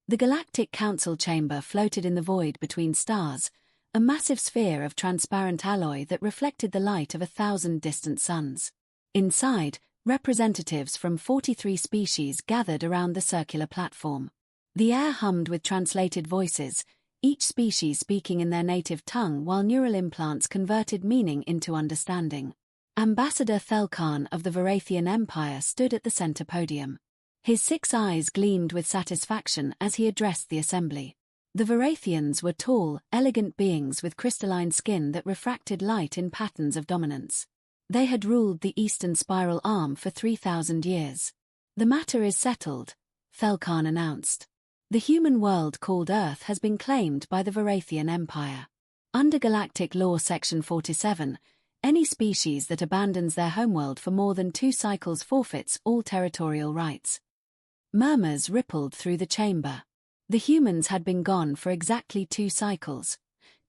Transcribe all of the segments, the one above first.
The Galactic Council chamber floated in the void between stars, a massive sphere of transparent alloy that reflected the light of 1,000 distant suns. Inside, representatives from 43 species gathered around the circular platform. The air hummed with translated voices, each species speaking in their native tongue while neural implants converted meaning into understanding. Ambassador Thelkan of the Varathian Empire stood at the center podium. His 6 eyes gleamed with satisfaction as he addressed the assembly. The Varathians were tall, elegant beings with crystalline skin that refracted light in patterns of dominance. They had ruled the Eastern Spiral Arm for 3,000 years. "The matter is settled," Thelkan announced. "The human world called Earth has been claimed by the Varathian Empire. Under Galactic Law Section 47, any species that abandons their homeworld for more than 2 cycles forfeits all territorial rights." Murmurs rippled through the chamber. The humans had been gone for exactly 2 cycles,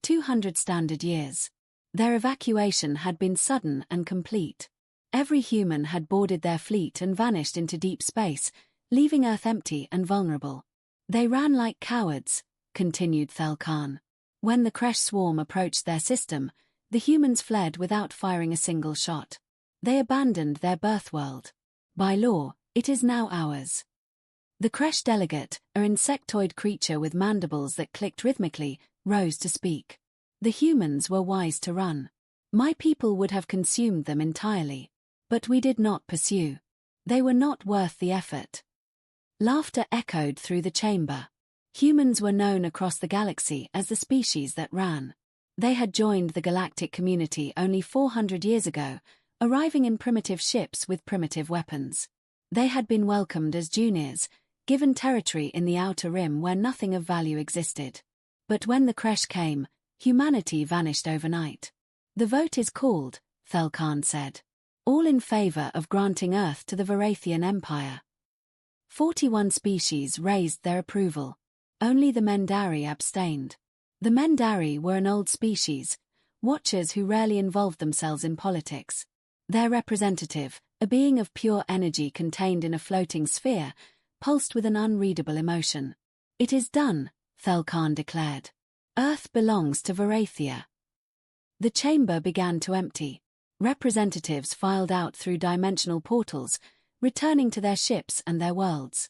200 standard years. Their evacuation had been sudden and complete. Every human had boarded their fleet and vanished into deep space, leaving Earth empty and vulnerable. "They ran like cowards," continued Thelkan. "When the Kresh swarm approached their system, the humans fled without firing a single shot. They abandoned their birth world. By law, it is now ours." The Kresh delegate, an insectoid creature with mandibles that clicked rhythmically, rose to speak. "The humans were wise to run. My people would have consumed them entirely. But we did not pursue. They were not worth the effort." Laughter echoed through the chamber. Humans were known across the galaxy as the species that ran. They had joined the galactic community only 400 years ago, arriving in primitive ships with primitive weapons. They had been welcomed as juniors, given territory in the outer rim where nothing of value existed. But when the Kresh came, humanity vanished overnight. "The vote is called," Thelkan said. "All in favor of granting Earth to the Varathian Empire." 41 species raised their approval. Only the Mendari abstained. The Mendari were an old species, watchers who rarely involved themselves in politics. Their representative, a being of pure energy contained in a floating sphere, pulsed with an unreadable emotion. "It is done," Thelkan declared. "Earth belongs to Varathia." The chamber began to empty. Representatives filed out through dimensional portals, returning to their ships and their worlds.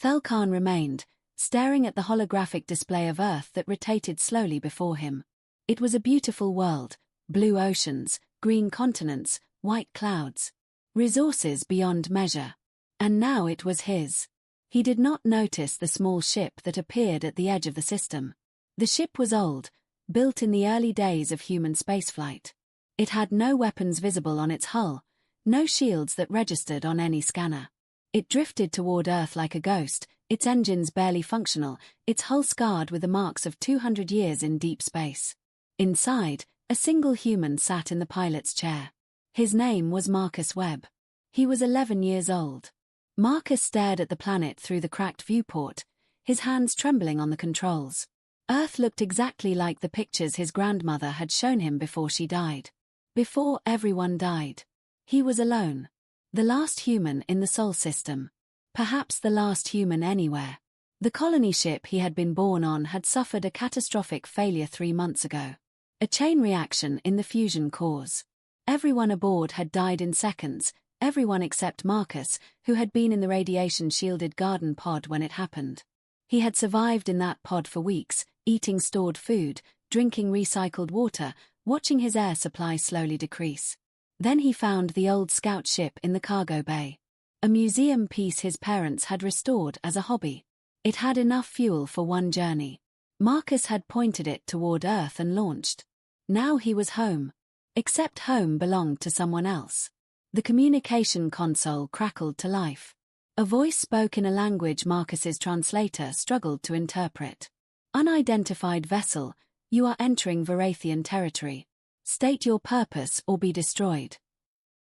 Thelkan remained, staring at the holographic display of Earth that rotated slowly before him. It was a beautiful world, blue oceans, green continents, white clouds. Resources beyond measure. And now it was his. He did not notice the small ship that appeared at the edge of the system. The ship was old, built in the early days of human spaceflight. It had no weapons visible on its hull, no shields that registered on any scanner. It drifted toward Earth like a ghost, its engines barely functional, its hull scarred with the marks of 200 years in deep space. Inside, a single human sat in the pilot's chair. His name was Marcus Webb. He was 11 years old. Marcus stared at the planet through the cracked viewport, his hands trembling on the controls. Earth looked exactly like the pictures his grandmother had shown him before she died. Before everyone died. He was alone. The last human in the Sol system. Perhaps the last human anywhere. The colony ship he had been born on had suffered a catastrophic failure 3 months ago. A chain reaction in the fusion cores. Everyone aboard had died in seconds, everyone except Marcus, who had been in the radiation-shielded garden pod when it happened. He had survived in that pod for weeks, eating stored food, drinking recycled water, watching his air supply slowly decrease. Then he found the old scout ship in the cargo bay. A museum piece his parents had restored as a hobby. It had enough fuel for one journey. Marcus had pointed it toward Earth and launched. Now he was home. Except home belonged to someone else. The communication console crackled to life. A voice spoke in a language Marcus's translator struggled to interpret. "Unidentified vessel, you are entering Varathian territory. State your purpose or be destroyed."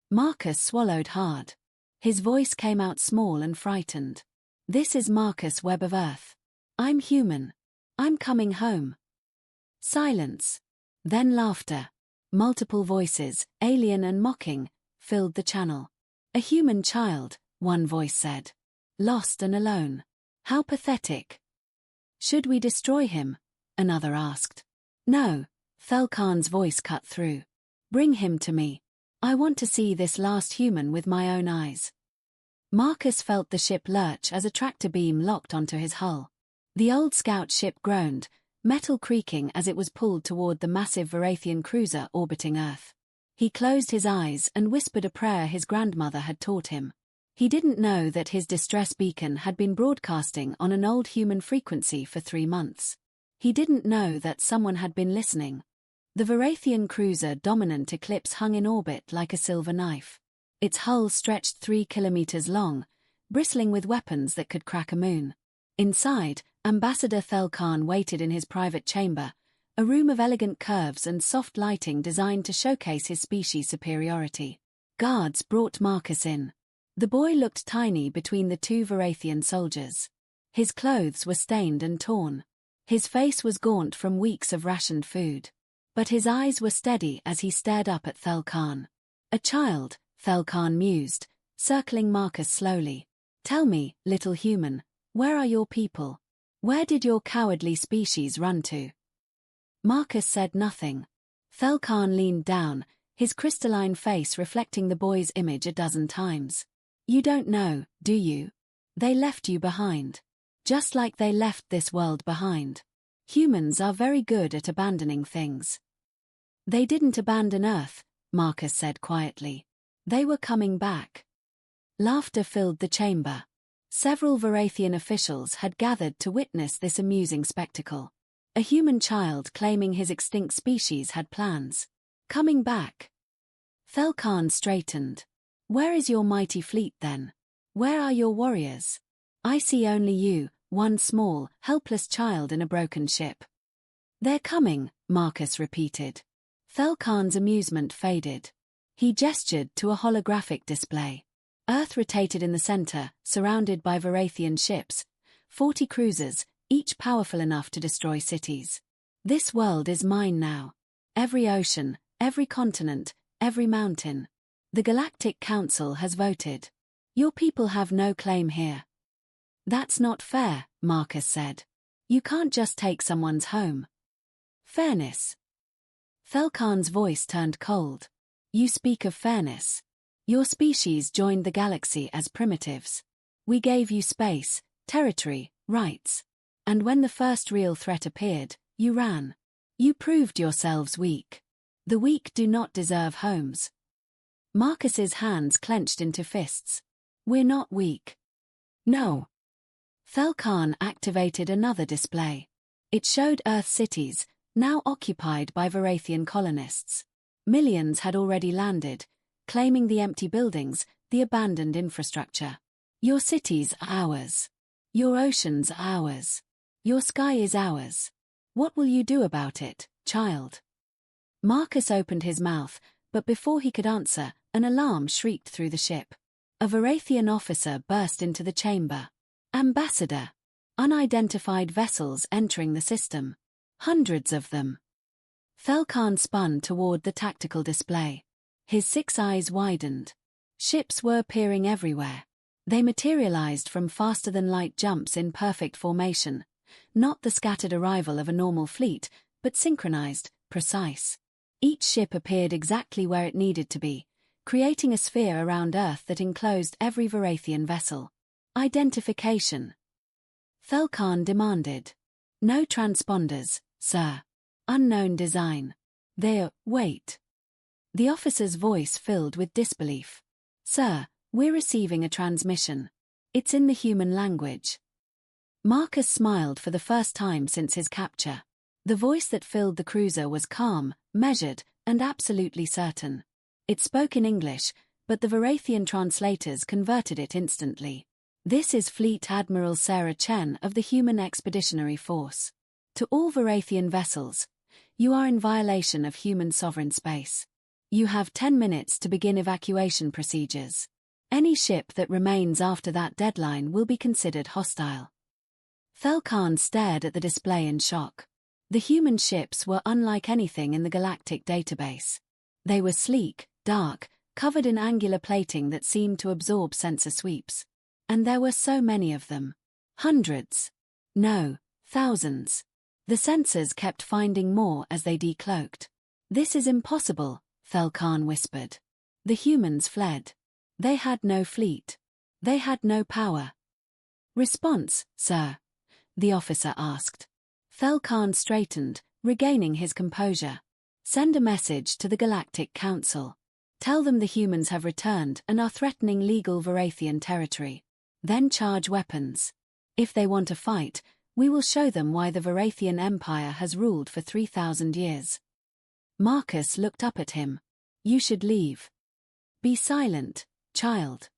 Marcus swallowed hard. His voice came out small and frightened. "This is Marcus Webb of Earth. I'm human. I'm coming home." Silence. Then laughter. Multiple voices, alien and mocking, filled the channel. "A human child," one voice said. "Lost and alone. How pathetic." Should we destroy him? Another asked. No, Thelkan's voice cut through. Bring him to me. I want to see this last human with my own eyes. Marcus felt the ship lurch as a tractor beam locked onto his hull. The old scout ship groaned, metal creaking as it was pulled toward the massive Varathian cruiser orbiting Earth. He closed his eyes and whispered a prayer his grandmother had taught him. He didn't know that his distress beacon had been broadcasting on an old human frequency for 3 months. He didn't know that someone had been listening. The Varathian cruiser Dominant Eclipse hung in orbit like a silver knife. Its hull stretched 3 kilometers long, bristling with weapons that could crack a moon. Inside, Ambassador Thelkan waited in his private chamber, a room of elegant curves and soft lighting designed to showcase his species' superiority. Guards brought Marcus in. The boy looked tiny between the 2 Varathian soldiers. His clothes were stained and torn. His face was gaunt from weeks of rationed food. But his eyes were steady as he stared up at Thelkan. A child, Thelkan mused, circling Marcus slowly. Tell me, little human, where are your people? Where did your cowardly species run to? Marcus said nothing. Thelkan leaned down, his crystalline face reflecting the boy's image a dozen times. You don't know, do you? They left you behind. Just like they left this world behind. Humans are very good at abandoning things. They didn't abandon Earth, Marcus said quietly. They were coming back. Laughter filled the chamber. Several Varathian officials had gathered to witness this amusing spectacle. A human child claiming his extinct species had plans. Coming back. Thelkan straightened. Where is your mighty fleet then? Where are your warriors? I see only you, one small, helpless child in a broken ship. They're coming, Marcus repeated. Thelkan's amusement faded. He gestured to a holographic display. Earth rotated in the center, surrounded by Varathian ships, 40 cruisers, each powerful enough to destroy cities. This world is mine now. Every ocean, every continent, every mountain. The Galactic Council has voted. Your people have no claim here. That's not fair, Marcus said. You can't just take someone's home. Fairness. Thelkan's voice turned cold. You speak of fairness. Your species joined the galaxy as primitives. We gave you space, territory, rights. And when the first real threat appeared, you ran. You proved yourselves weak. The weak do not deserve homes. Marcus's hands clenched into fists. We're not weak. No. Thelkan activated another display. It showed Earth cities, now occupied by Varathian colonists. Millions had already landed, claiming the empty buildings, the abandoned infrastructure. Your cities are ours. Your oceans are ours. Your sky is ours. What will you do about it, child? Marcus opened his mouth, but before he could answer, an alarm shrieked through the ship. A Varathian officer burst into the chamber. Ambassador! Unidentified vessels entering the system. Hundreds of them. Thelkan spun toward the tactical display. His 6 eyes widened. Ships were appearing everywhere. They materialized from faster-than-light jumps in perfect formation, not the scattered arrival of a normal fleet, but synchronized, precise. Each ship appeared exactly where it needed to be, creating a sphere around Earth that enclosed every Varathian vessel. Identification. Thelkan demanded. No transponders, sir. Unknown design. Wait. The officer's voice filled with disbelief. Sir, we're receiving a transmission. It's in the human language. Marcus smiled for the first time since his capture. The voice that filled the cruiser was calm, measured, and absolutely certain. It spoke in English, but the Varathian translators converted it instantly. This is Fleet Admiral Sarah Chen of the Human Expeditionary Force. To all Varathian vessels, you are in violation of human sovereign space. You have 10 minutes to begin evacuation procedures. Any ship that remains after that deadline will be considered hostile. Thelkan stared at the display in shock. The human ships were unlike anything in the Galactic database. They were sleek, dark, covered in angular plating that seemed to absorb sensor sweeps. And there were so many of them. Hundreds. No, Thousands. The sensors kept finding more as they decloaked. This is impossible, Thelkan whispered. The humans fled. They had no fleet. They had no power. Response, sir? The officer asked. Thelkan straightened, regaining his composure. Send a message to the Galactic Council. Tell them the humans have returned and are threatening legal Varathian territory. Then charge weapons. If they want to fight, we will show them why the Varathian Empire has ruled for 3,000 years. Marcus looked up at him. You should leave. Be silent, child.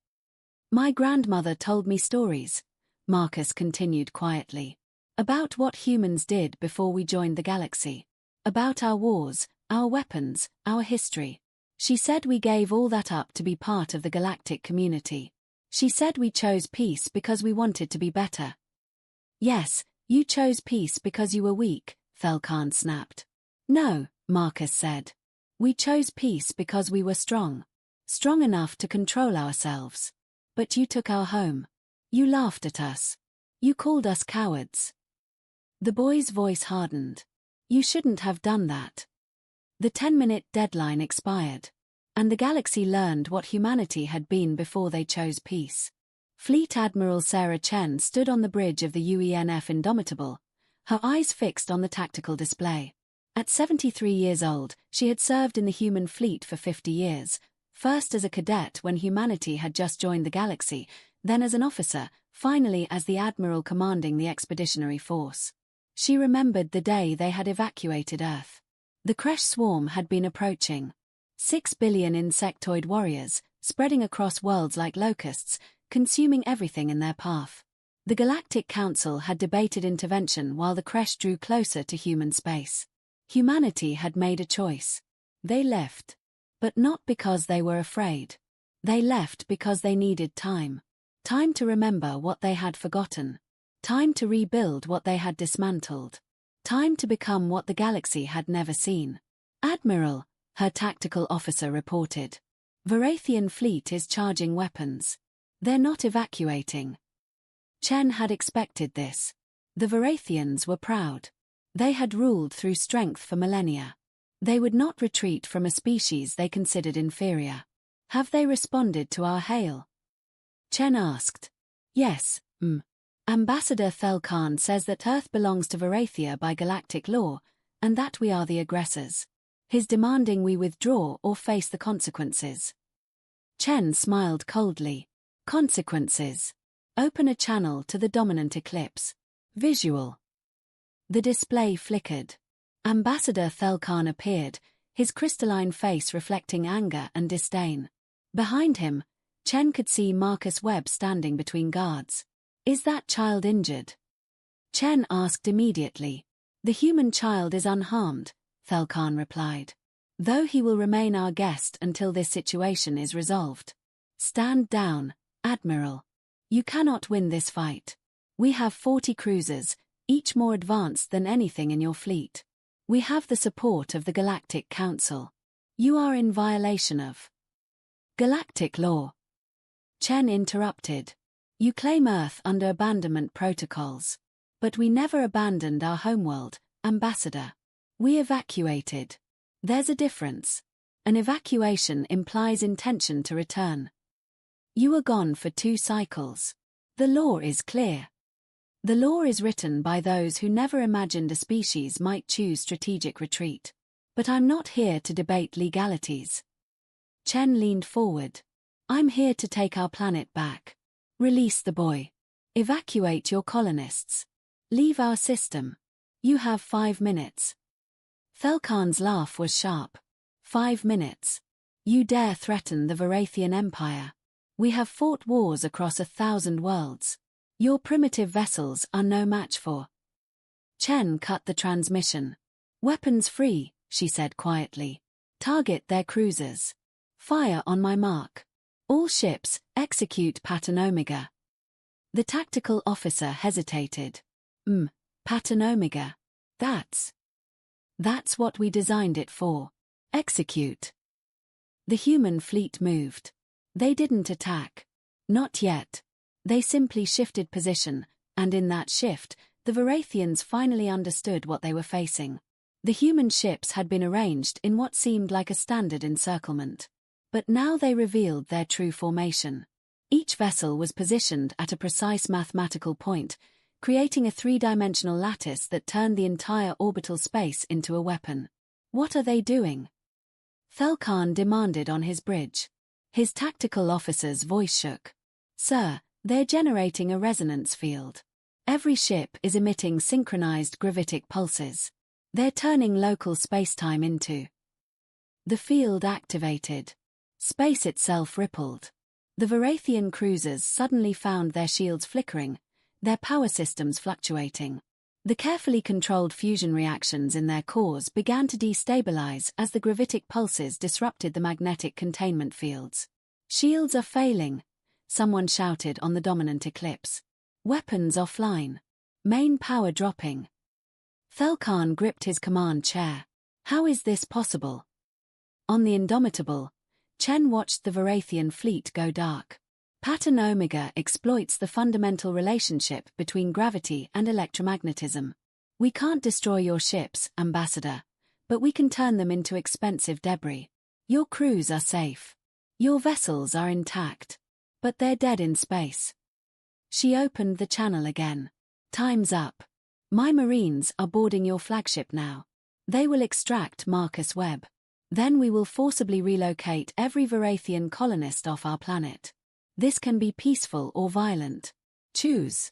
My grandmother told me stories, Marcus continued quietly, about what humans did before we joined the galaxy. About our wars, our weapons, our history. She said we gave all that up to be part of the galactic community. She said we chose peace because we wanted to be better. Yes, you chose peace because you were weak, Thelkan snapped. No, Marcus said. We chose peace because we were strong. Strong enough to control ourselves. But you took our home. You laughed at us. You called us cowards. The boy's voice hardened. You shouldn't have done that. The 10-minute deadline expired, and the galaxy learned what humanity had been before they chose peace. Fleet Admiral Sarah Chen stood on the bridge of the UENF Indomitable, her eyes fixed on the tactical display. At 73 years old, she had served in the human fleet for 50 years, first as a cadet when humanity had just joined the galaxy, then as an officer, finally as the admiral commanding the expeditionary force. She remembered the day they had evacuated Earth. The Kresh swarm had been approaching. 6 billion insectoid warriors, spreading across worlds like locusts, consuming everything in their path. The Galactic Council had debated intervention while the Kresh drew closer to human space. Humanity had made a choice. They left. But not because they were afraid. They left because they needed time. Time to remember what they had forgotten. Time to rebuild what they had dismantled. Time to become what the galaxy had never seen. Admiral, her tactical officer reported. Varathian fleet is charging weapons. They're not evacuating. Chen had expected this. The Varathians were proud. They had ruled through strength for millennia. They would not retreat from a species they considered inferior. Have they responded to our hail? Chen asked. Yes, Ambassador Thelkan says that Earth belongs to Varathia by galactic law, and that we are the aggressors. He's demanding we withdraw or face the consequences. Chen smiled coldly. Consequences. Open a channel to the dominant eclipse. Visual. The display flickered. Ambassador Thelkan appeared, his crystalline face reflecting anger and disdain. Behind him, Chen could see Marcus Webb standing between guards. Is that child injured? Chen asked immediately. The human child is unharmed, Thelkan replied. Though he will remain our guest until this situation is resolved. Stand down, Admiral. You cannot win this fight. We have 40 cruisers, each more advanced than anything in your fleet. We have the support of the Galactic Council. You are in violation of galactic law. Chen interrupted. You claim Earth under abandonment protocols. But we never abandoned our homeworld, Ambassador. We evacuated. There's a difference. An evacuation implies intention to return. You were gone for 2 cycles. The law is clear. The law is written by those who never imagined a species might choose strategic retreat. But I'm not here to debate legalities. Chen leaned forward. I'm here to take our planet back. Release the boy. Evacuate your colonists. Leave our system. You have 5 minutes. Thelkan's laugh was sharp. 5 minutes. You dare threaten the Varathian Empire. We have fought wars across 1,000 worlds. Your primitive vessels are no match for. Chen cut the transmission. Weapons free, she said quietly. Target their cruisers. Fire on my mark. All ships, execute pattern Omega. The tactical officer hesitated. Pattern Omega. That's what we designed it for. Execute. The human fleet moved. They didn't attack. Not yet. They simply shifted position, and in that shift, the Varathians finally understood what they were facing. The human ships had been arranged in what seemed like a standard encirclement. But now they revealed their true formation. Each vessel was positioned at a precise mathematical point, creating a three-dimensional lattice that turned the entire orbital space into a weapon. "What are they doing?" Thelkan demanded on his bridge. His tactical officer's voice shook. "Sir, they're generating a resonance field. Every ship is emitting synchronized gravitic pulses. They're turning local spacetime into..." The field activated. Space itself rippled. The Varathian cruisers suddenly found their shields flickering, their power systems fluctuating. The carefully controlled fusion reactions in their cores began to destabilize as the gravitic pulses disrupted the magnetic containment fields. "Shields are failing," someone shouted on the dominant eclipse. "Weapons offline. Main power dropping." Thelkan gripped his command chair. "How is this possible?" On the Indomitable, Chen watched the Varathian fleet go dark. Pattern Omega exploits the fundamental relationship between gravity and electromagnetism. "We can't destroy your ships, Ambassador, but we can turn them into expensive debris. Your crews are safe. Your vessels are intact. But they're dead in space." She opened the channel again. "Time's up. My Marines are boarding your flagship now. They will extract Marcus Webb. Then we will forcibly relocate every Varathian colonist off our planet. This can be peaceful or violent. Choose."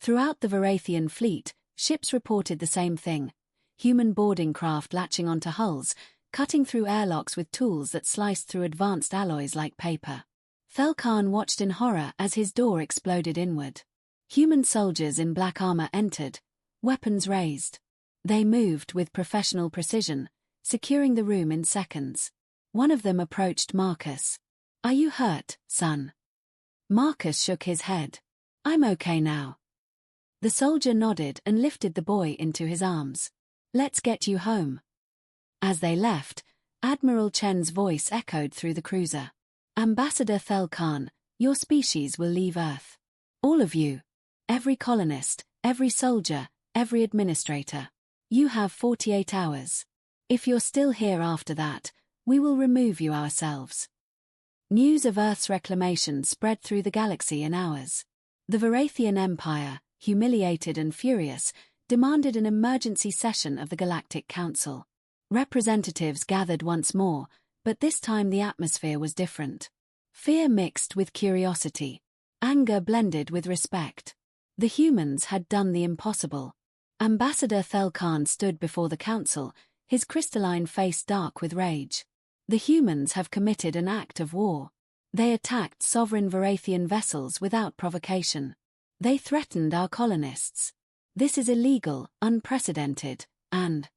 Throughout the Varathian fleet, ships reported the same thing. Human boarding craft latching onto hulls, cutting through airlocks with tools that sliced through advanced alloys like paper. Thelkan watched in horror as his door exploded inward. Human soldiers in black armor entered, weapons raised. They moved with professional precision, securing the room in seconds. One of them approached Marcus. "Are you hurt, son?" Marcus shook his head. "I'm okay now." The soldier nodded and lifted the boy into his arms. "Let's get you home." As they left, Admiral Chen's voice echoed through the cruiser. "Ambassador Thelkan, your species will leave Earth. All of you. Every colonist, every soldier, every administrator. You have 48 hours. If you're still here after that, we will remove you ourselves." News of Earth's reclamation spread through the galaxy in hours. The Varathian Empire, humiliated and furious, demanded an emergency session of the Galactic Council. Representatives gathered once more, but this time the atmosphere was different. Fear mixed with curiosity. Anger blended with respect. The humans had done the impossible. Ambassador Thelkan stood before the council, his crystalline face dark with rage. "The humans have committed an act of war. They attacked sovereign Varathian vessels without provocation. They threatened our colonists. This is illegal, unprecedented, and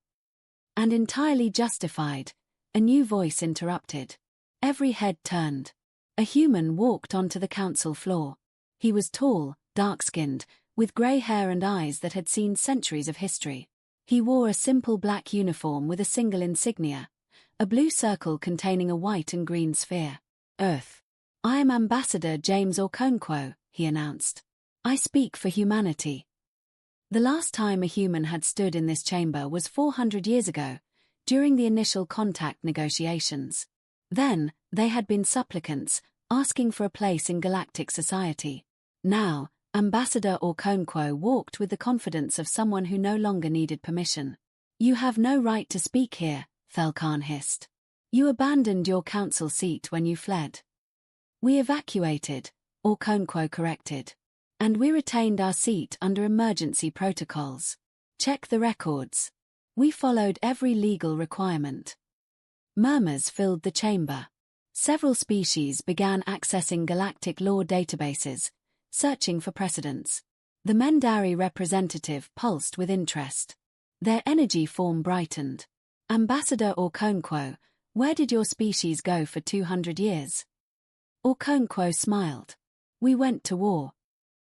entirely justified." A new voice interrupted. Every head turned. A human walked onto the council floor. He was tall, dark-skinned, with grey hair and eyes that had seen centuries of history. He wore a simple black uniform with a single insignia, a blue circle containing a white and green sphere. "Earth. I am Ambassador James Okonkwo," he announced. "I speak for humanity." The last time a human had stood in this chamber was 400 years ago, during the initial contact negotiations. Then, they had been supplicants, asking for a place in galactic society. Now, Ambassador Okonkwo walked with the confidence of someone who no longer needed permission. "You have no right to speak here," Thelkan hissed. "You abandoned your council seat when you fled." "We evacuated," Okonkwo corrected. "And we retained our seat under emergency protocols. Check the records. We followed every legal requirement." Murmurs filled the chamber. Several species began accessing galactic law databases, searching for precedents. The Mendari representative pulsed with interest. Their energy form brightened. "Ambassador Okonkwo, where did your species go for 200 years?" Okonkwo smiled. "We went to war."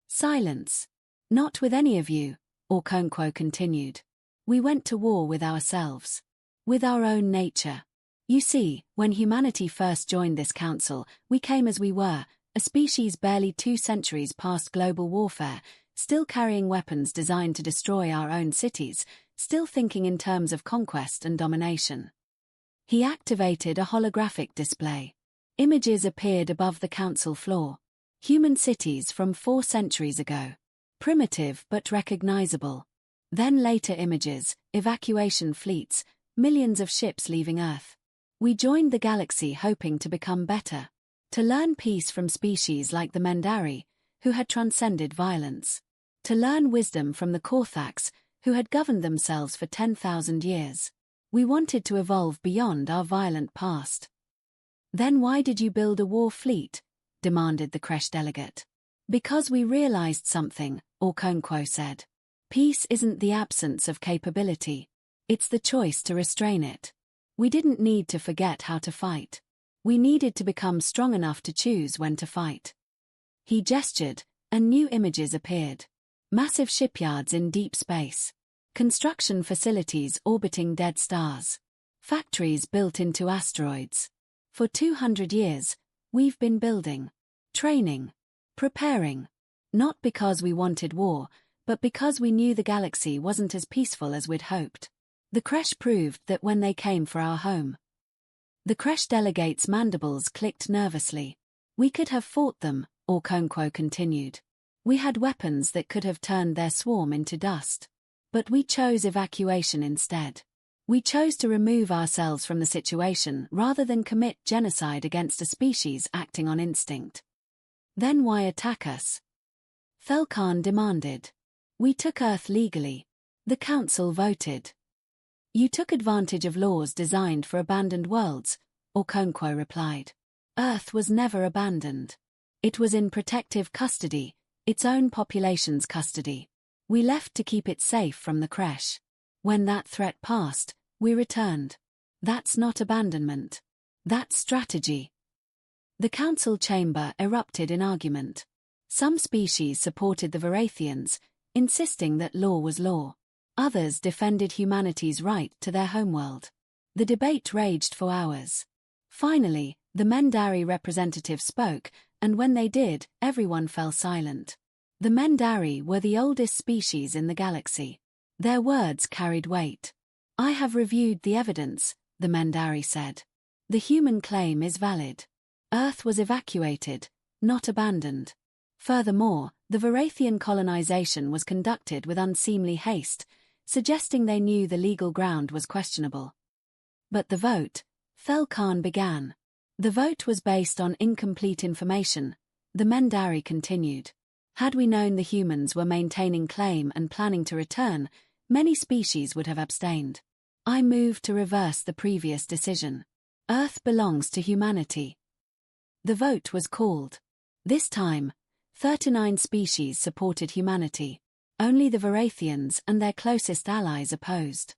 Silence. "Not with any of you," Okonkwo continued. "We went to war with ourselves. With our own nature. You see, when humanity first joined this council, we came as we were, a species barely 2 centuries past global warfare, still carrying weapons designed to destroy our own cities, still thinking in terms of conquest and domination. He activated a holographic display. Images appeared above the council floor. Human cities from 4 centuries ago. Primitive but recognizable. Then later images, evacuation fleets, millions of ships leaving Earth. We joined the galaxy hoping to become better. To learn peace from species like the Mendari, who had transcended violence. To learn wisdom from the Korthax, who had governed themselves for 10,000 years. We wanted to evolve beyond our violent past. Then why did you build a war fleet? Demanded the Kresh delegate. Because we realized something, Okonkwo said. Peace isn't the absence of capability. It's the choice to restrain it. We didn't need to forget how to fight. We needed to become strong enough to choose when to fight. He gestured, and new images appeared. Massive shipyards in deep space. Construction facilities orbiting dead stars. Factories built into asteroids. For 200 years, we've been building, training, preparing. Not because we wanted war, but because we knew the galaxy wasn't as peaceful as we'd hoped. The Kresh proved that when they came for our home. The Kresh delegates' mandibles clicked nervously. We could have fought them, Okonkwo continued. We had weapons that could have turned their swarm into dust. But we chose evacuation instead. We chose to remove ourselves from the situation rather than commit genocide against a species acting on instinct. Then why attack us? Felkan demanded. We took Earth legally. The Council voted. You took advantage of laws designed for abandoned worlds, Okonkwo replied. Earth was never abandoned. It was in protective custody, its own population's custody. We left to keep it safe from the Kresh. When that threat passed, we returned. That's not abandonment. That's strategy. The council chamber erupted in argument. Some species supported the Varathians, insisting that law was law. Others defended humanity's right to their homeworld. The debate raged for hours. Finally, the Mendari representative spoke, and when they did, everyone fell silent. The Mendari were the oldest species in the galaxy. Their words carried weight. I have reviewed the evidence, the Mendari said. The human claim is valid. Earth was evacuated, not abandoned. Furthermore, the Varathian colonization was conducted with unseemly haste, suggesting they knew the legal ground was questionable. But the vote, Felkan began. The vote was based on incomplete information, the Mendari continued. Had we known the humans were maintaining claim and planning to return, many species would have abstained. I moved to reverse the previous decision. Earth belongs to humanity. The vote was called. This time, 39 species supported humanity. Only the Varathians and their closest allies opposed.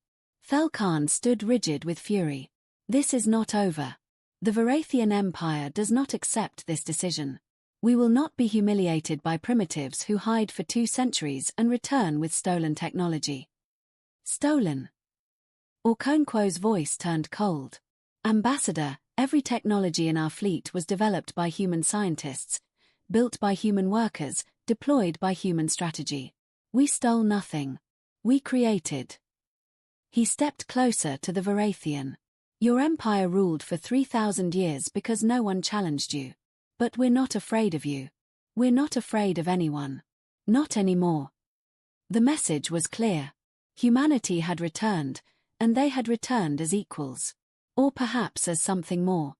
Felkan stood rigid with fury. This is not over. The Varathian Empire does not accept this decision. We will not be humiliated by primitives who hide for 2 centuries and return with stolen technology. Stolen. Okonkwo's voice turned cold. Ambassador, every technology in our fleet was developed by human scientists, built by human workers, deployed by human strategy. We stole nothing. We created. He stepped closer to the Varathian. Your empire ruled for 3,000 years because no one challenged you. But we're not afraid of you. We're not afraid of anyone. Not anymore. The message was clear. Humanity had returned, and they had returned as equals. Or perhaps as something more.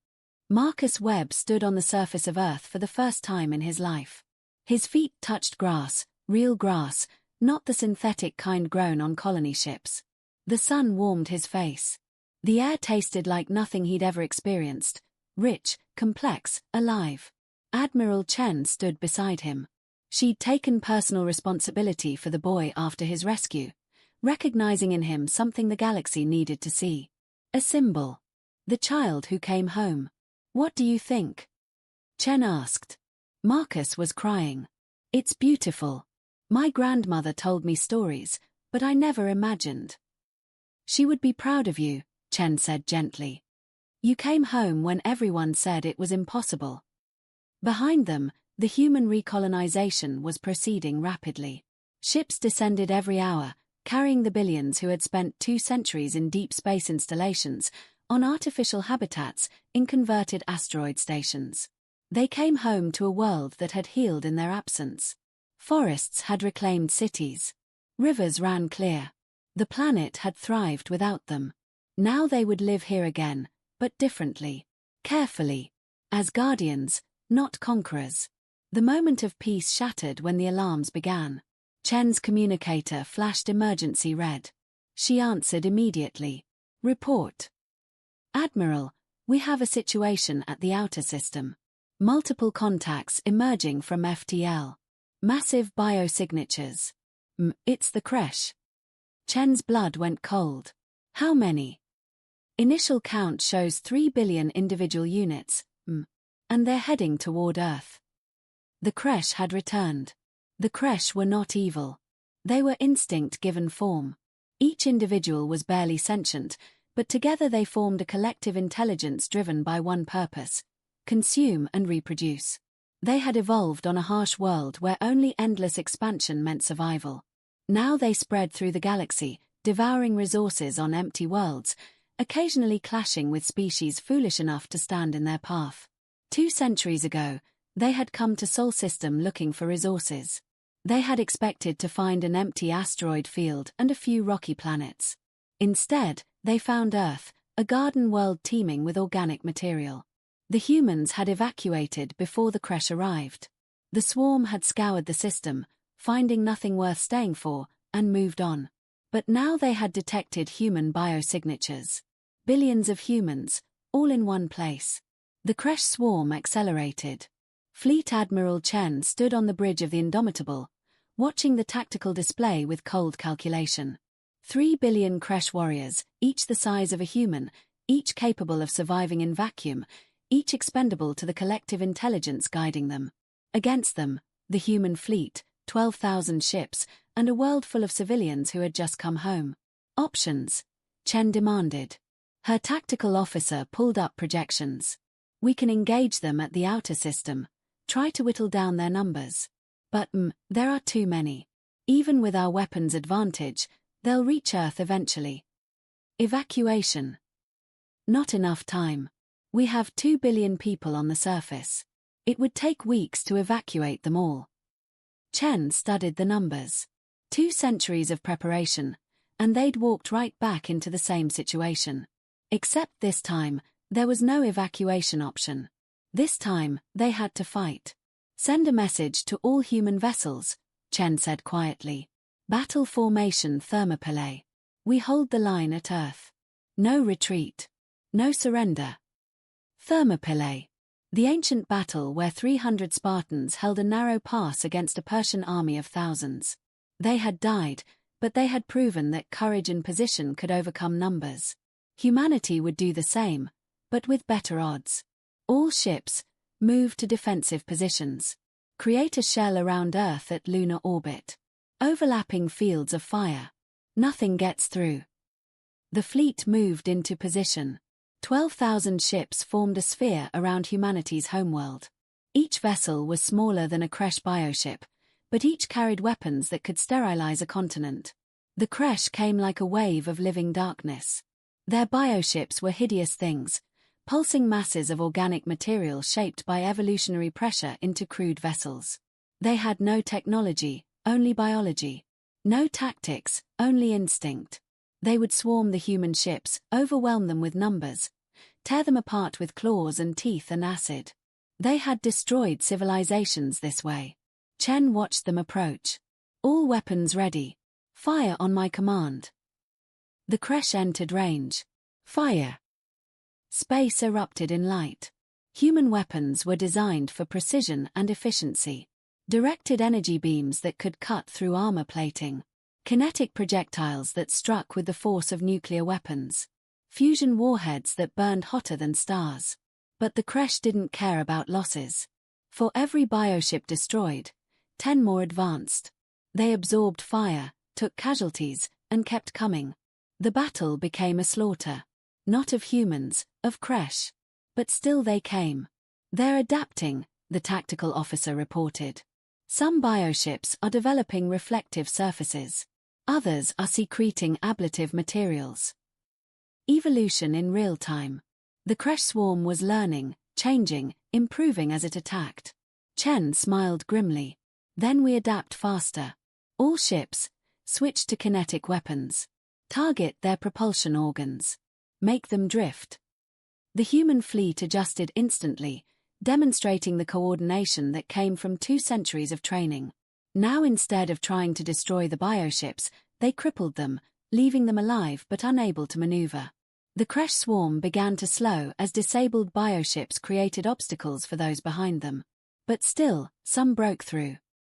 Marcus Webb stood on the surface of Earth for the first time in his life. His feet touched grass, real grass, not the synthetic kind grown on colony ships. The sun warmed his face. The air tasted like nothing he'd ever experienced, rich, complex, alive. Admiral Chen stood beside him. She'd taken personal responsibility for the boy after his rescue, recognizing in him something the galaxy needed to see. A symbol. The child who came home. What do you think? Chen asked. Marcus was crying. It's beautiful. My grandmother told me stories, but I never imagined. She would be proud of you, Chen said gently. You came home when everyone said it was impossible. Behind them, The human recolonization was proceeding rapidly. Ships descended every hour, carrying the billions who had spent 2 centuries in deep space installations, on artificial habitats, in converted asteroid stations. They came home to a world that had healed in their absence. Forests had reclaimed cities. Rivers ran clear. The planet had thrived without them. Now they would live here again, but differently. Carefully. As guardians, not conquerors. The moment of peace shattered when the alarms began. Chen's communicator flashed emergency red. She answered immediately. Report. Admiral, we have a situation at the outer system. Multiple contacts emerging from FTL. Massive biosignatures. It's the creche. Chen's blood went cold. How many? Initial count shows 3 billion individual units, and they're heading toward Earth. The creche had returned. The creche were not evil. They were instinct given form. Each individual was barely sentient, but together they formed a collective intelligence driven by one purpose: consume and reproduce. They had evolved on a harsh world where only endless expansion meant survival. Now they spread through the galaxy, devouring resources on empty worlds, occasionally clashing with species foolish enough to stand in their path. 2 centuries ago, they had come to Sol System looking for resources. They had expected to find an empty asteroid field and a few rocky planets. Instead, they found Earth, a garden world teeming with organic material. The humans had evacuated before the creche arrived. The swarm had scoured the system, finding nothing worth staying for, and moved on. But now they had detected human biosignatures. Billions of humans, all in one place. The creche swarm accelerated. Fleet Admiral Chen stood on the bridge of the Indomitable, watching the tactical display with cold calculation. 3 billion creche warriors, each the size of a human, each capable of surviving in vacuum, each expendable to the collective intelligence guiding them. Against them, the human fleet, 12,000 ships, and a world full of civilians who had just come home. Options, Chen demanded. Her tactical officer pulled up projections. We can engage them at the outer system, try to whittle down their numbers. But there are too many. Even with our weapons advantage, they'll reach Earth eventually. Evacuation. Not enough time. We have 2 billion people on the surface. It would take weeks to evacuate them all. Chen studied the numbers. 2 centuries of preparation, and they'd walked right back into the same situation. Except this time, there was no evacuation option. This time, they had to fight. Send a message to all human vessels, Chen said quietly. Battle formation Thermopylae. We hold the line at Earth. No retreat. No surrender. Thermopylae. The ancient battle where 300 Spartans held a narrow pass against a Persian army of thousands. They had died, but they had proven that courage and position could overcome numbers. Humanity would do the same, but with better odds. All ships, move to defensive positions. Create a shell around Earth at lunar orbit. Overlapping fields of fire. Nothing gets through. The fleet moved into position. 12,000 ships formed a sphere around humanity's homeworld. Each vessel was smaller than a creche bioship, but each carried weapons that could sterilize a continent. The creche came like a wave of living darkness. Their bioships were hideous things, pulsing masses of organic material shaped by evolutionary pressure into crude vessels. They had no technology, only biology. No tactics, only instinct. They would swarm the human ships, overwhelm them with numbers, tear them apart with claws and teeth and acid. They had destroyed civilizations this way. Chen watched them approach. All weapons ready. Fire on my command. The creche entered range. Fire. Space erupted in light. Human weapons were designed for precision and efficiency. Directed energy beams that could cut through armor plating. Kinetic projectiles that struck with the force of nuclear weapons. Fusion warheads that burned hotter than stars. But the creche didn't care about losses. For every bioship destroyed, 10 more advanced. They absorbed fire, took casualties, and kept coming. The battle became a slaughter. Not of humans, of creche. But still they came. They're adapting, the tactical officer reported. Some bioships are developing reflective surfaces. Others are secreting ablative materials. Evolution in real time. The Kresh swarm was learning, changing, improving as it attacked. Chen smiled grimly. Then we adapt faster. All ships, switch to kinetic weapons. Target their propulsion organs. Make them drift. The human fleet adjusted instantly, demonstrating the coordination that came from 2 centuries of training. Now instead of trying to destroy the bioships, they crippled them, leaving them alive but unable to maneuver. The Kresh swarm began to slow as disabled bioships created obstacles for those behind them. But still, some broke through.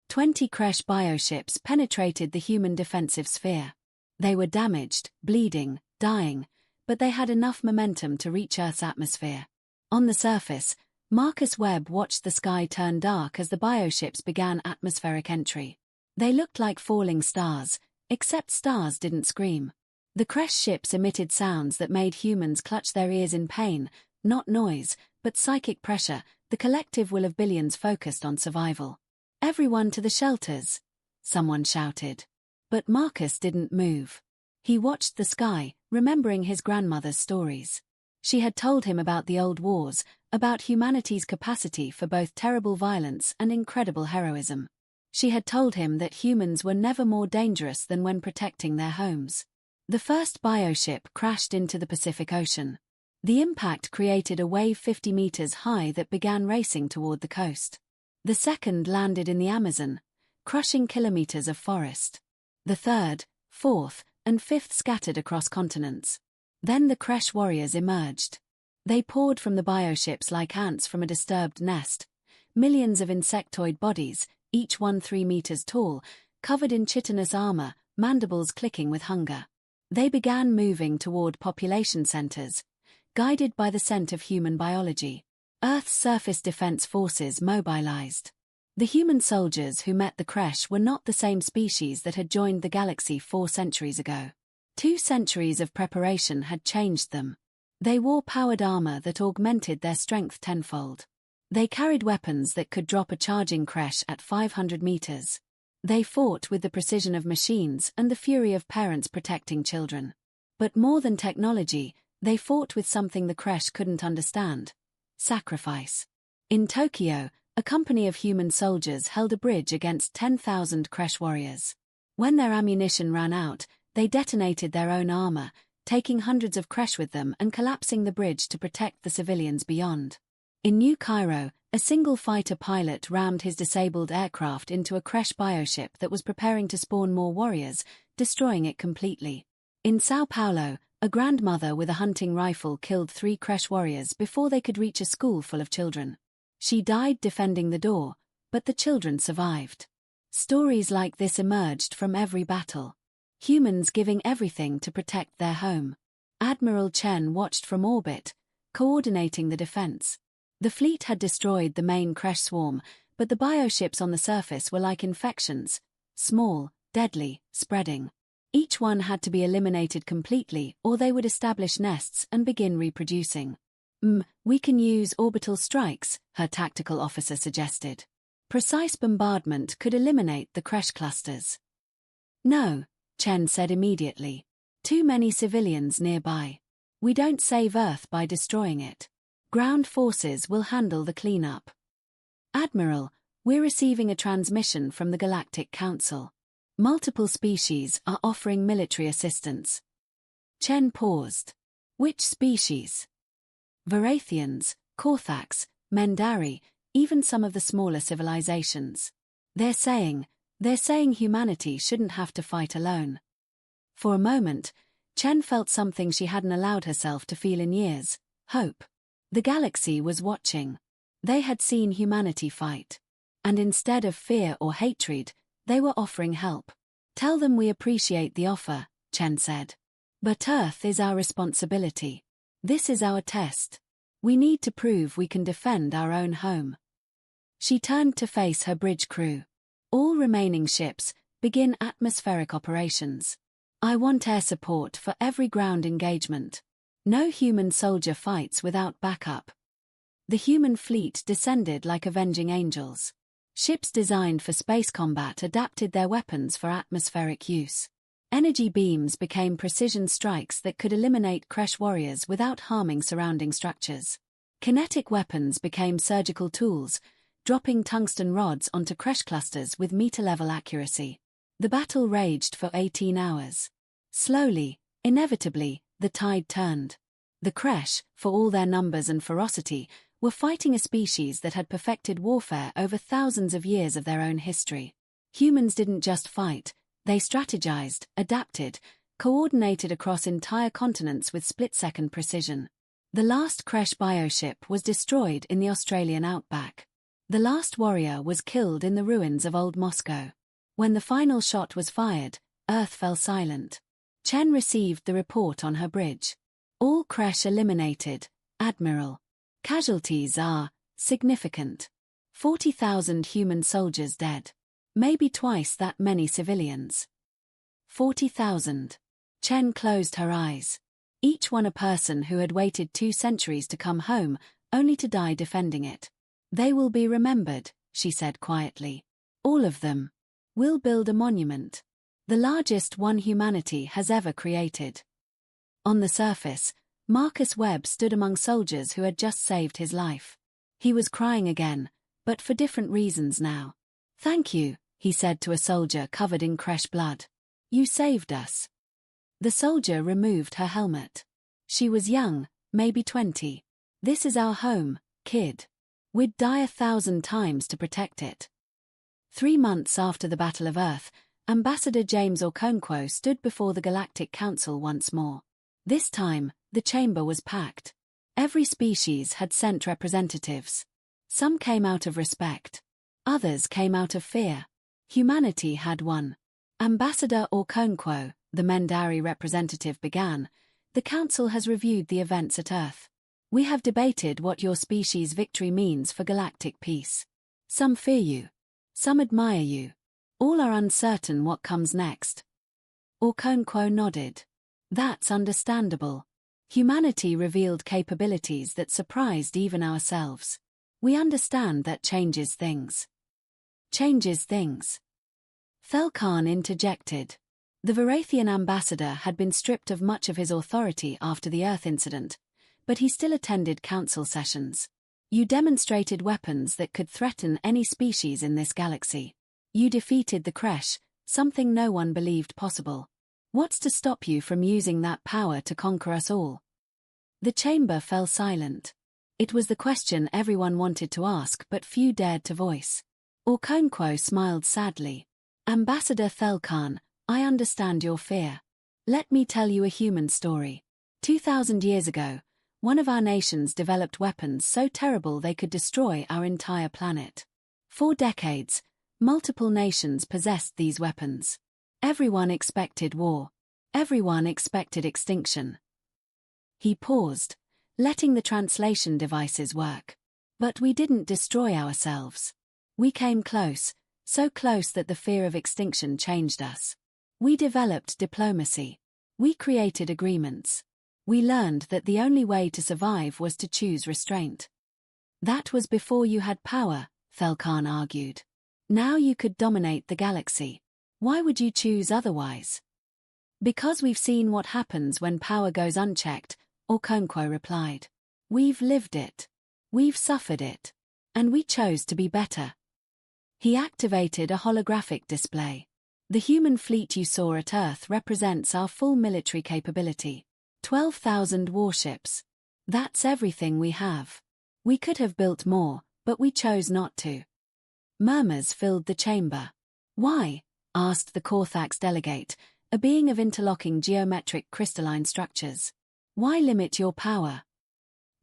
20 Kresh bioships penetrated the human defensive sphere. They were damaged, bleeding, dying, but they had enough momentum to reach Earth's atmosphere. On the surface, Marcus Webb watched the sky turn dark as the bioships began atmospheric entry. They looked like falling stars, except stars didn't scream. The Kresh ships emitted sounds that made humans clutch their ears in pain, not noise, but psychic pressure. The collective will of billions focused on survival. "Everyone to the shelters," someone shouted. But Marcus didn't move. He watched the sky, remembering his grandmother's stories. She had told him about the old wars, about humanity's capacity for both terrible violence and incredible heroism. She had told him that humans were never more dangerous than when protecting their homes. The first bioship crashed into the Pacific Ocean. The impact created a wave 50 meters high that began racing toward the coast. The second landed in the Amazon, crushing kilometers of forest. The third, fourth, and fifth scattered across continents. Then the Kresh warriors emerged. They poured from the bioships like ants from a disturbed nest, millions of insectoid bodies, each one 3 meters tall, covered in chitinous armor, mandibles clicking with hunger. They began moving toward population centers, guided by the scent of human biology. Earth's surface defense forces mobilized. The human soldiers who met the Kresh were not the same species that had joined the galaxy 4 centuries ago. 2 centuries of preparation had changed them. They wore powered armor that augmented their strength tenfold. They carried weapons that could drop a charging Kresh at 500 meters. They fought with the precision of machines and the fury of parents protecting children. But more than technology, they fought with something the Kresh couldn't understand: sacrifice. In Tokyo, a company of human soldiers held a bridge against 10,000 Kresh warriors. When their ammunition ran out, they detonated their own armor, taking hundreds of Kresh with them and collapsing the bridge to protect the civilians beyond. In New Cairo, a single fighter pilot rammed his disabled aircraft into a Kresh bioship that was preparing to spawn more warriors, destroying it completely. In Sao Paulo, a grandmother with a hunting rifle killed 3 Kresh warriors before they could reach a school full of children. She died defending the door, but the children survived. Stories like this emerged from every battle. Humans giving everything to protect their home. Admiral Chen watched from orbit, coordinating the defense. The fleet had destroyed the main Kresh swarm, but the bioships on the surface were like infections, small, deadly, spreading. Each one had to be eliminated completely or they would establish nests and begin reproducing. We can use orbital strikes," her tactical officer suggested. "Precise bombardment could eliminate the Kresh clusters." "No," Chen said immediately. "Too many civilians nearby. We don't save Earth by destroying it. Ground forces will handle the cleanup." "Admiral, we're receiving a transmission from the Galactic Council. Multiple species are offering military assistance." Chen paused. "Which species?" "Varathians, Korthax, Mendari, even some of the smaller civilizations. They're saying humanity shouldn't have to fight alone." For a moment, Chen felt something she hadn't allowed herself to feel in years: hope. The galaxy was watching. They had seen humanity fight. And instead of fear or hatred, they were offering help. "Tell them we appreciate the offer," Chen said. "But Earth is our responsibility. This is our test. We need to prove we can defend our own home." She turned to face her bridge crew. "All remaining ships, begin atmospheric operations. I want air support for every ground engagement. No human soldier fights without backup." The human fleet descended like avenging angels. Ships designed for space combat adapted their weapons for atmospheric use. Energy beams became precision strikes that could eliminate Kresh warriors without harming surrounding structures. Kinetic weapons became surgical tools, dropping tungsten rods onto Kresh clusters with meter-level accuracy. The battle raged for 18 hours. Slowly, inevitably, the tide turned. The Kresh, for all their numbers and ferocity, were fighting a species that had perfected warfare over thousands of years of their own history. Humans didn't just fight, they strategized, adapted, coordinated across entire continents with split-second precision. The last Kresh bioship was destroyed in the Australian outback. The last warrior was killed in the ruins of Old Moscow. When the final shot was fired, Earth fell silent. Chen received the report on her bridge. All Kresh eliminated, Admiral. Casualties are significant. 40,000 human soldiers dead. Maybe twice that many civilians. 40,000. Chen closed her eyes. Each one a person who had waited 2 centuries to come home, only to die defending it. They will be remembered, she said quietly. All of them. We'll build a monument. The largest one humanity has ever created. On the surface, Marcus Webb stood among soldiers who had just saved his life. He was crying again, but for different reasons now. Thank you, he said to a soldier covered in Kresh blood. You saved us. The soldier removed her helmet. She was young, maybe 20. This is our home, kid. We'd die 1,000 times to protect it. 3 months after the Battle of Earth, Ambassador James Okonkwo stood before the Galactic Council once more. This time, the chamber was packed. Every species had sent representatives. Some came out of respect. Others came out of fear. Humanity had won. Ambassador Okonkwo, the Mendari representative, began. The Council has reviewed the events at Earth. We have debated what your species' victory means for galactic peace. Some fear you. Some admire you. All are uncertain what comes next. Okonkwo nodded. That's understandable. Humanity revealed capabilities that surprised even ourselves. We understand that changes things. Changes things. Thelkan interjected. The Varathian ambassador had been stripped of much of his authority after the Earth incident, but he still attended council sessions. You demonstrated weapons that could threaten any species in this galaxy. You defeated the Kresh, something no one believed possible. What's to stop you from using that power to conquer us all? The chamber fell silent. It was the question everyone wanted to ask but few dared to voice. Okonkwo smiled sadly. Ambassador Thelkan, I understand your fear. Let me tell you a human story. 2,000 years ago, one of our nations developed weapons so terrible they could destroy our entire planet. For decades, multiple nations possessed these weapons. Everyone expected war. Everyone expected extinction. He paused, letting the translation devices work. But we didn't destroy ourselves. We came close, so close that the fear of extinction changed us. We developed diplomacy. We created agreements. We learned that the only way to survive was to choose restraint. That was before you had power, Thelkan argued. Now you could dominate the galaxy. Why would you choose otherwise? Because we've seen what happens when power goes unchecked, Okonkwo replied. We've lived it. We've suffered it. And we chose to be better. He activated a holographic display. The human fleet you saw at Earth represents our full military capability. 12,000 warships. That's everything we have. We could have built more, but we chose not to. Murmurs filled the chamber. Why? Asked the Korthax delegate, a being of interlocking geometric crystalline structures. Why limit your power?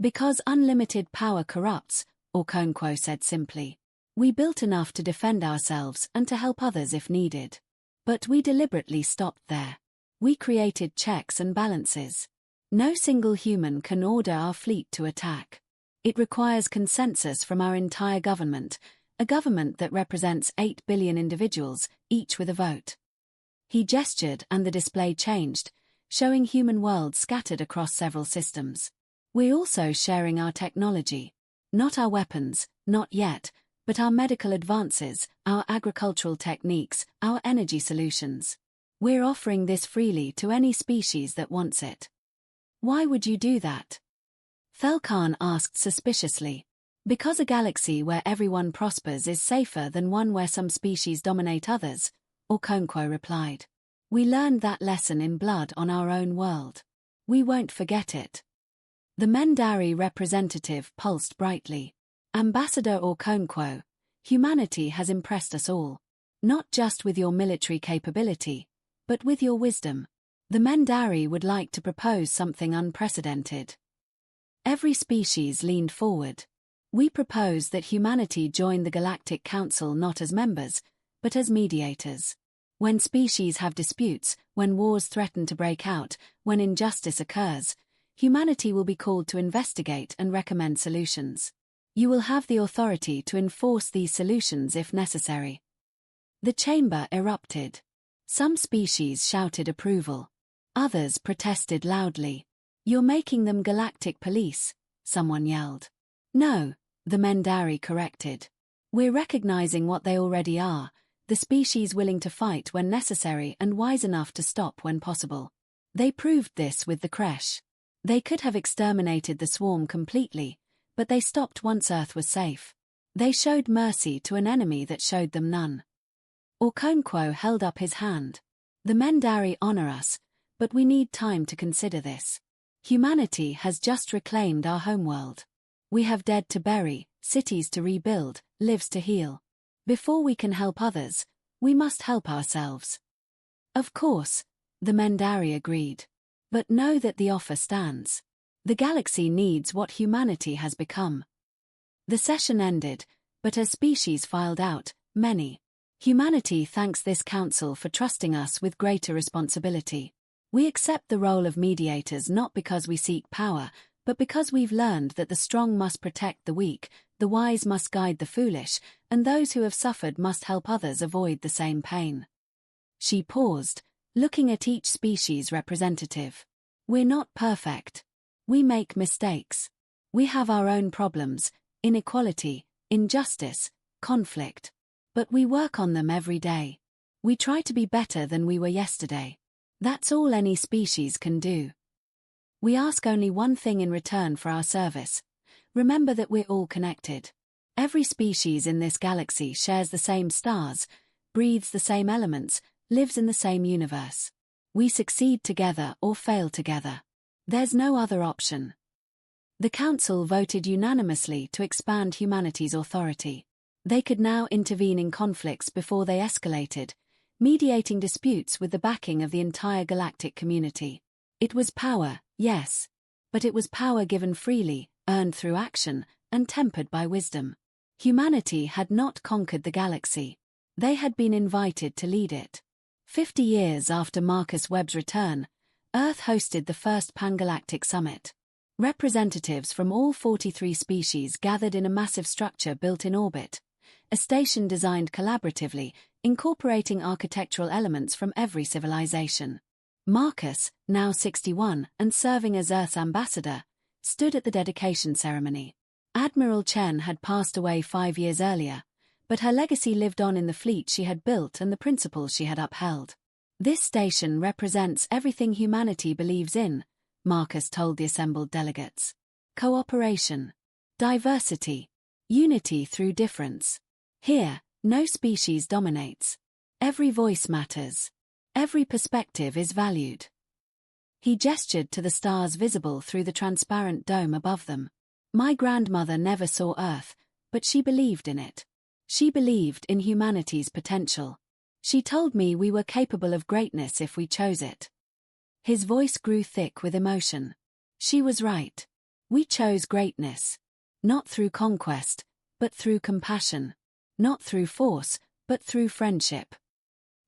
Because unlimited power corrupts, Okonkwo said simply. We built enough to defend ourselves and to help others if needed. But we deliberately stopped there. We created checks and balances. No single human can order our fleet to attack. It requires consensus from our entire government, a government that represents 8 billion individuals, each with a vote. He gestured and the display changed, showing human worlds scattered across several systems. We're also sharing our technology. Not our weapons, not yet, but our medical advances, our agricultural techniques, our energy solutions. We're offering this freely to any species that wants it. Why would you do that? Thelkan asked suspiciously. Because a galaxy where everyone prospers is safer than one where some species dominate others, Okonkwo replied. We learned that lesson in blood on our own world. We won't forget it. The Mendari representative pulsed brightly. Ambassador Okonkwo, humanity has impressed us all. Not just with your military capability, but with your wisdom. The Mendari would like to propose something unprecedented. Every species leaned forward. We propose that humanity join the Galactic Council not as members, but as mediators. When species have disputes, when wars threaten to break out, when injustice occurs, humanity will be called to investigate and recommend solutions. You will have the authority to enforce these solutions if necessary. The chamber erupted. Some species shouted approval. Others protested loudly. You're making them galactic police, someone yelled. No, the Mendari corrected. We're recognizing what they already are, the species willing to fight when necessary and wise enough to stop when possible. They proved this with the creche. They could have exterminated the swarm completely, but they stopped once Earth was safe. They showed mercy to an enemy that showed them none. Okonkwo held up his hand. The Mendari honor us, but we need time to consider this. Humanity has just reclaimed our homeworld. We have dead to bury, cities to rebuild, lives to heal. Before we can help others, we must help ourselves. Of course, the Mendari agreed. But know that the offer stands. The galaxy needs what humanity has become. The session ended, but as species filed out, many. Humanity thanks this council for trusting us with greater responsibility. We accept the role of mediators not because we seek power, but because we've learned that the strong must protect the weak, the wise must guide the foolish, and those who have suffered must help others avoid the same pain. She paused, looking at each species representative. We're not perfect. We make mistakes. We have our own problems, inequality, injustice, conflict. But we work on them every day. We try to be better than we were yesterday. That's all any species can do. We ask only one thing in return for our service. Remember that we're all connected. Every species in this galaxy shares the same stars, breathes the same elements, lives in the same universe. We succeed together or fail together. There's no other option. The Council voted unanimously to expand humanity's authority. They could now intervene in conflicts before they escalated, mediating disputes with the backing of the entire galactic community. It was power, yes, but it was power given freely, earned through action, and tempered by wisdom. Humanity had not conquered the galaxy. They had been invited to lead it. 50 years after Marcus Webb's return, Earth hosted the first Pangalactic Summit. Representatives from all 43 species gathered in a massive structure built in orbit, a station designed collaboratively, incorporating architectural elements from every civilization. Marcus, now 61 and serving as Earth's ambassador, stood at the dedication ceremony. Admiral Chen had passed away 5 years earlier, but her legacy lived on in the fleet she had built and the principles she had upheld. This station represents everything humanity believes in, Marcus told the assembled delegates. Cooperation, diversity, unity through difference. Here, no species dominates. Every voice matters. Every perspective is valued. He gestured to the stars visible through the transparent dome above them. My grandmother never saw Earth, but she believed in it. She believed in humanity's potential. She told me we were capable of greatness if we chose it. His voice grew thick with emotion. She was right. We chose greatness. Not through conquest, but through compassion. Not through force, but through friendship.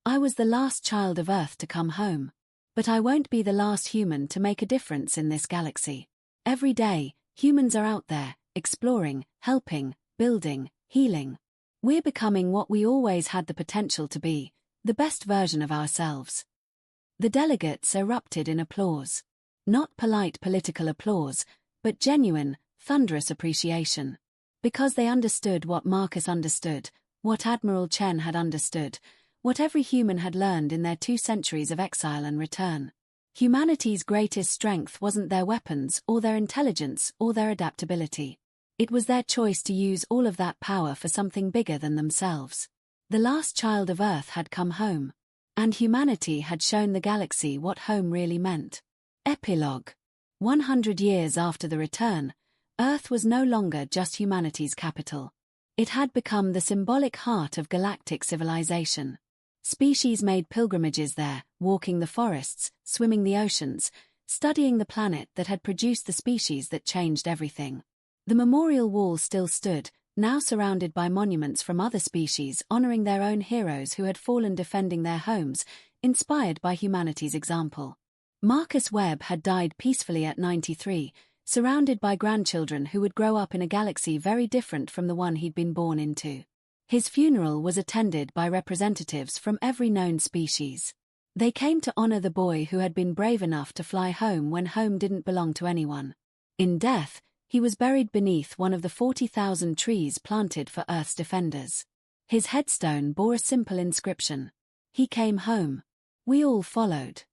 I was the last child of Earth to come home. But I won't be the last human to make a difference in this galaxy. Every day, humans are out there, exploring, helping, building, healing. We're becoming what we always had the potential to be, the best version of ourselves. The delegates erupted in applause. Not polite political applause, but genuine, thunderous appreciation. Because they understood what Marcus understood, what Admiral Chen had understood, what every human had learned in their 2 centuries of exile and return. Humanity's greatest strength wasn't their weapons or their intelligence or their adaptability. It was their choice to use all of that power for something bigger than themselves. The last child of Earth had come home. And humanity had shown the galaxy what home really meant. Epilogue. 100 years after the return, Earth was no longer just humanity's capital. It had become the symbolic heart of galactic civilization. Species made pilgrimages there, walking the forests, swimming the oceans, studying the planet that had produced the species that changed everything. The memorial wall still stood, now surrounded by monuments from other species honoring their own heroes who had fallen defending their homes, inspired by humanity's example. Marcus Webb had died peacefully at 93, surrounded by grandchildren who would grow up in a galaxy very different from the one he'd been born into. His funeral was attended by representatives from every known species. They came to honor the boy who had been brave enough to fly home when home didn't belong to anyone. In death, he was buried beneath one of the 40,000 trees planted for Earth's defenders. His headstone bore a simple inscription. He came home. We all followed.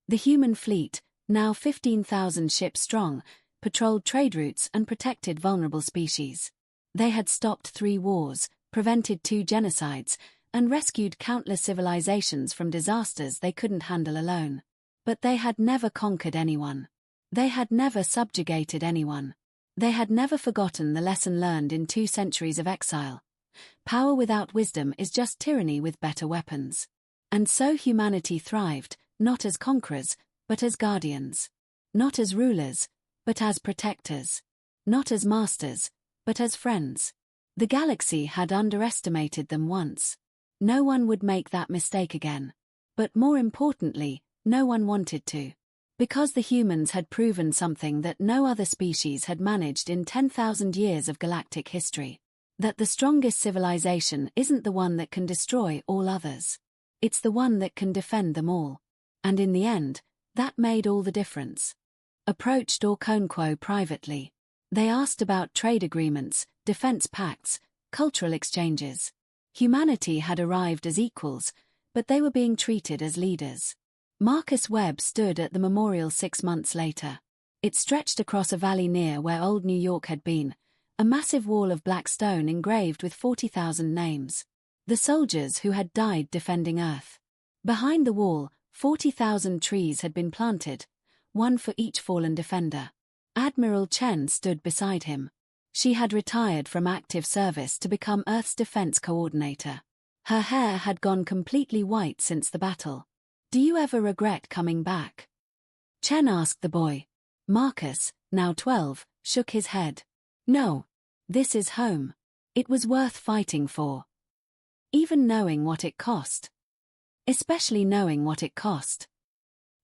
The human fleet, now 15,000 ships strong, patrolled trade routes and protected vulnerable species. They had stopped 3 wars, prevented 2 genocides, and rescued countless civilizations from disasters they couldn't handle alone. But they had never conquered anyone. They had never subjugated anyone. They had never forgotten the lesson learned in 2 centuries of exile. Power without wisdom is just tyranny with better weapons. And so humanity thrived, not as conquerors, but as guardians. Not as rulers, but as protectors. Not as masters, but as friends. The galaxy had underestimated them once. No one would make that mistake again. But more importantly, no one wanted to. Because the humans had proven something that no other species had managed in 10,000 years of galactic history. That the strongest civilization isn't the one that can destroy all others. It's the one that can defend them all. And in the end, that made all the difference. Approached Okonkwo privately. They asked about trade agreements, defense pacts, cultural exchanges. Humanity had arrived as equals, but they were being treated as leaders. Marcus Webb stood at the memorial 6 months later. It stretched across a valley near where old New York had been, a massive wall of black stone engraved with 40,000 names. The soldiers who had died defending Earth. Behind the wall, 40,000 trees had been planted, one for each fallen defender. Admiral Chen stood beside him. She had retired from active service to become Earth's defense coordinator. Her hair had gone completely white since the battle. Do you ever regret coming back? Chen asked the boy. Marcus, now 12, shook his head. No. This is home. It was worth fighting for. Even knowing what it cost. Especially knowing what it cost.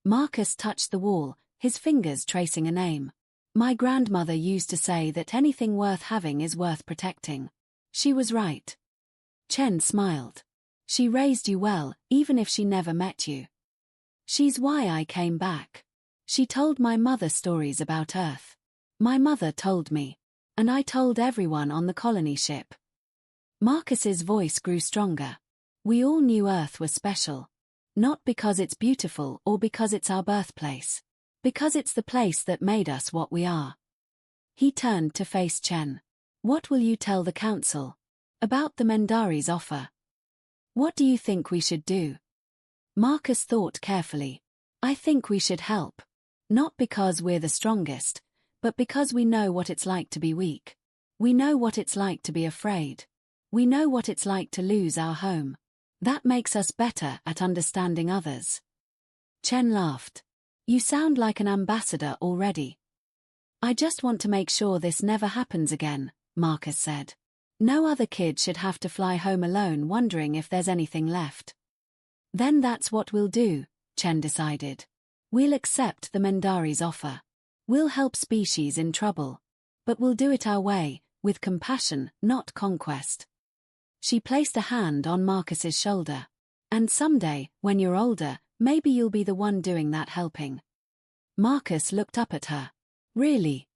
Marcus touched the wall, his fingers tracing a name. My grandmother used to say that anything worth having is worth protecting. She was right. Chen smiled. She raised you well, even if she never met you. She's why I came back. She told my mother stories about Earth. My mother told me. And I told everyone on the colony ship. Marcus's voice grew stronger. We all knew Earth was special. Not because it's beautiful or because it's our birthplace. Because it's the place that made us what we are. He turned to face Chen. What will you tell the council? About the Mendari's offer. What do you think we should do? Marcus thought carefully. I think we should help. Not because we're the strongest, but because we know what it's like to be weak. We know what it's like to be afraid. We know what it's like to lose our home. That makes us better at understanding others. Chen laughed. You sound like an ambassador already. I just want to make sure this never happens again, Marcus said. No other kid should have to fly home alone wondering if there's anything left. Then that's what we'll do, Chen decided. We'll accept the Mendari's offer. We'll help species in trouble. But we'll do it our way, with compassion, not conquest. She placed a hand on Marcus's shoulder. And someday, when you're older, maybe you'll be the one doing that helping. Marcus looked up at her. Really?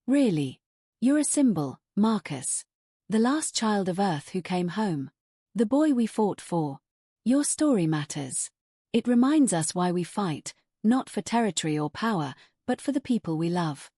Really? You're a symbol, Marcus. The last child of Earth who came home. The boy we fought for. Your story matters. It reminds us why we fight, not for territory or power, but for the people we love.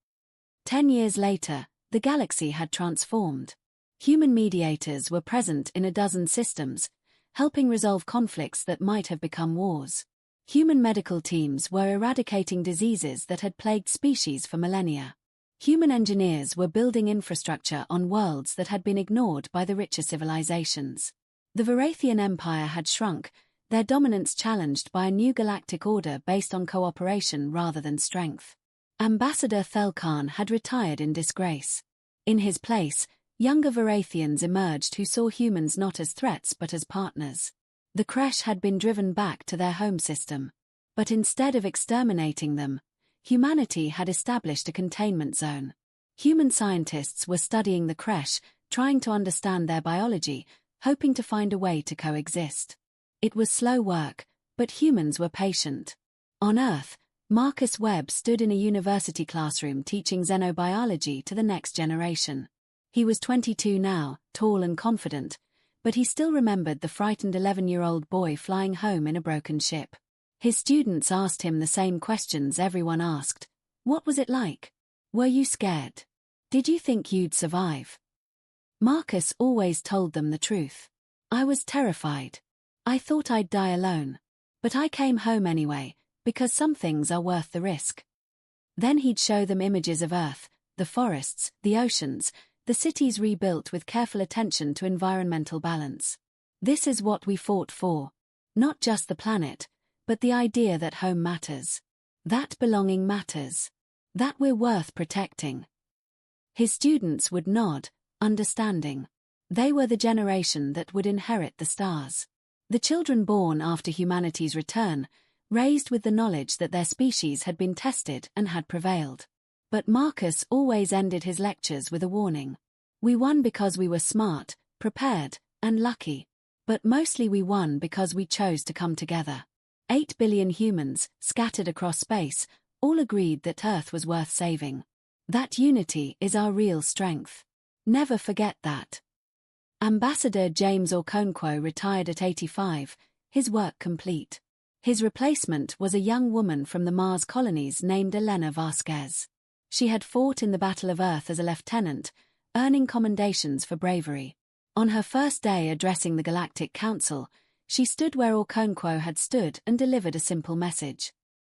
10 years later, the galaxy had transformed. Human mediators were present in a dozen systems, helping resolve conflicts that might have become wars. Human medical teams were eradicating diseases that had plagued species for millennia. Human engineers were building infrastructure on worlds that had been ignored by the richer civilizations. The Varathian Empire had shrunk, their dominance challenged by a new galactic order based on cooperation rather than strength. Ambassador Thelkan had retired in disgrace. In his place, younger Varathians emerged who saw humans not as threats but as partners. The Kresh had been driven back to their home system. But instead of exterminating them, humanity had established a containment zone. Human scientists were studying the Kresh, trying to understand their biology, hoping to find a way to coexist. It was slow work, but humans were patient. On Earth, Marcus Webb stood in a university classroom teaching xenobiology to the next generation. He was 22 now, tall and confident, but he still remembered the frightened 11-year-old boy flying home in a broken ship. His students asked him the same questions everyone asked. What was it like? Were you scared? Did you think you'd survive? Marcus always told them the truth. I was terrified. I thought I'd die alone. But I came home anyway, because some things are worth the risk. Then he'd show them images of Earth, the forests, the oceans, the cities rebuilt with careful attention to environmental balance. This is what we fought for. Not just the planet, but the idea that home matters. That belonging matters. That we're worth protecting. His students would nod, understanding. They were the generation that would inherit the stars. The children born after humanity's return, raised with the knowledge that their species had been tested and had prevailed. But Marcus always ended his lectures with a warning. We won because we were smart, prepared, and lucky. But mostly we won because we chose to come together. 8 billion humans, scattered across space, all agreed that Earth was worth saving. That unity is our real strength. Never forget that. Ambassador James Okonkwo retired at 85, his work complete. His replacement was a young woman from the Mars colonies named Elena Vasquez. She had fought in the Battle of Earth as a lieutenant, earning commendations for bravery. On her first day addressing the Galactic Council, she stood where Okonkwo had stood and delivered a simple message.